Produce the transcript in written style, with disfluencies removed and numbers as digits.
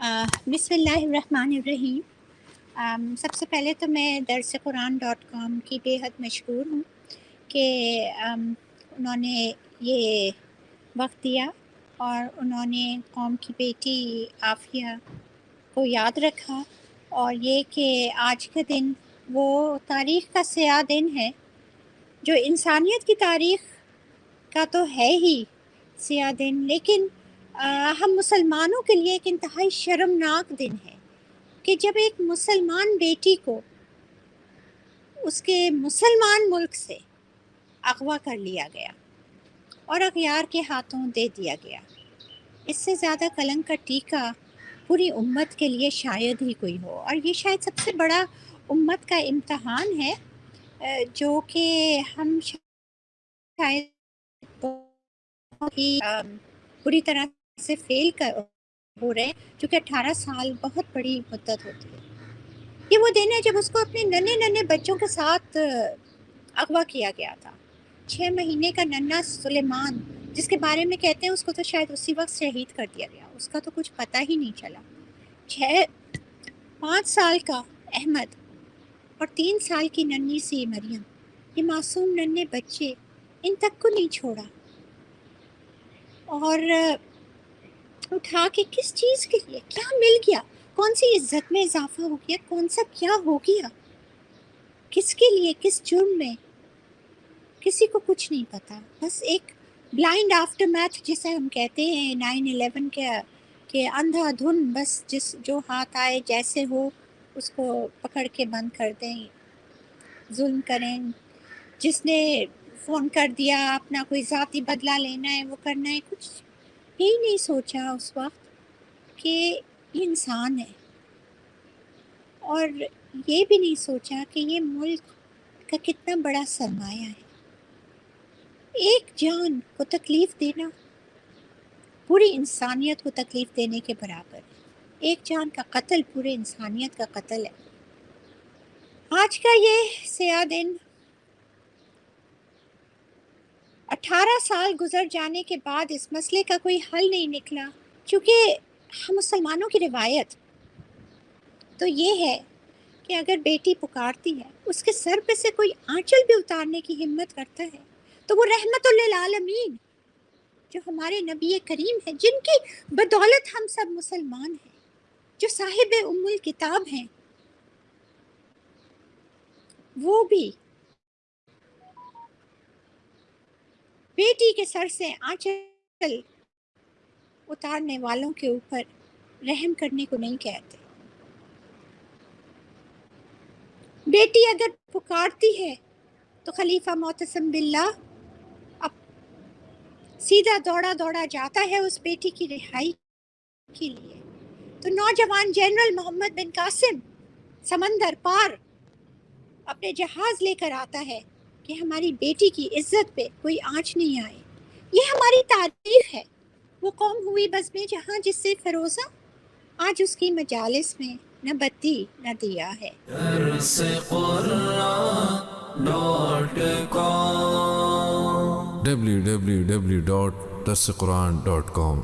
بسم اللہ الرحمن الرحیم۔ سب سے پہلے تو میں درسقرآن.com کی بے حد مشکور ہوں کہ انہوں نے یہ وقت دیا اور انہوں نے قوم کی بیٹی عافیہ کو یاد رکھا، اور یہ کہ آج کا دن وہ تاریخ کا سیاہ دن ہے جو انسانیت کی تاریخ کا تو ہے ہی سیاہ دن، لیکن ہم مسلمانوں کے لیے ایک انتہائی شرمناک دن ہے کہ جب ایک مسلمان بیٹی کو اس کے مسلمان ملک سے اغوا کر لیا گیا اور اغیار کے ہاتھوں دے دیا گیا۔ اس سے زیادہ کلنک کا ٹیکہ پوری امت کے لیے شاید ہی کوئی ہو، اور یہ شاید سب سے بڑا امت کا امتحان ہے جو کہ ہم شاید بہت ہی بری طرح سے فیل ہو رہے ہیں، چونکہ 18 سال بہت بڑی مدت ہوتی ہے۔ یہ وہ دن ہے جب اس کو اپنے ننھے بچوں کے ساتھ اغوا کیا گیا تھا۔ 6 مہینے کا ننھا سلیمان، جس کے بارے میں کہتے ہیں اس کو تو شاید اسی وقت شہید کر دیا گیا، اس کا تو کچھ پتہ ہی نہیں چلا۔ 5 سال کا احمد اور 3 سال کی ننھی سی مریم، یہ معصوم ننھے بچے، ان تک کو نہیں چھوڑا، اور اٹھا کے کس چیز کے لیے، کیا مل گیا، کون سی عزت میں اضافہ ہو گیا، کون سا کیا ہو گیا، کس کے لیے، کس جرم میں، کسی کو کچھ نہیں پتا۔ بس ایک بلائنڈ آفٹر میتھ جسے ہم کہتے ہیں 9/11 کے اندھا دھن، بس جو ہاتھ آئے جیسے ہو اس کو پکڑ کے بند کر دیں، ظلم کریں، جس نے فون کر دیا اپنا کوئی ذاتی بدلہ لینا ہے وہ کرنا ہے، کچھ ہی نہیں سوچا اس وقت کہ یہ انسان ہے، اور یہ بھی نہیں سوچا کہ یہ ملک کا کتنا بڑا سرمایہ ہے۔ ایک جان کو تکلیف دینا پوری انسانیت کو تکلیف دینے کے برابر ہے۔ ایک جان کا قتل پورے انسانیت کا قتل ہے۔ آج کا یہ سیاہ دن 18 سال گزر جانے کے بعد اس مسئلے کا کوئی حل نہیں نکلا، چونکہ ہم مسلمانوں کی روایت تو یہ ہے کہ اگر بیٹی پکارتی ہے، اس کے سر پہ سے کوئی آنچل بھی اتارنے کی ہمت کرتا ہے تو وہ رحمت للعالمین جو ہمارے نبی کریم ہیں، جن کی بدولت ہم سب مسلمان ہیں، جو صاحب ام الکتاب ہیں، وہ بھی بیٹی کے سر سے آنچل اتارنے والوں کے اوپر رحم کرنے کو نہیں کہتے۔ بیٹی اگر پکارتی ہے تو خلیفہ معتصم باللہ اب سیدھا دوڑا جاتا ہے اس بیٹی کی رہائی کے لیے، تو نوجوان جنرل محمد بن قاسم سمندر پار اپنے جہاز لے کر آتا ہے کہ ہماری بیٹی کی عزت پہ کوئی آنچ نہیں آئے۔ یہ ہماری تاریخ ہے۔ وہ قوم ہوئی بزمیں جہاں جس سے فروزہ، آج اس کی مجالس میں نہ بتی نہ دیا ہے۔ www.darsequran.com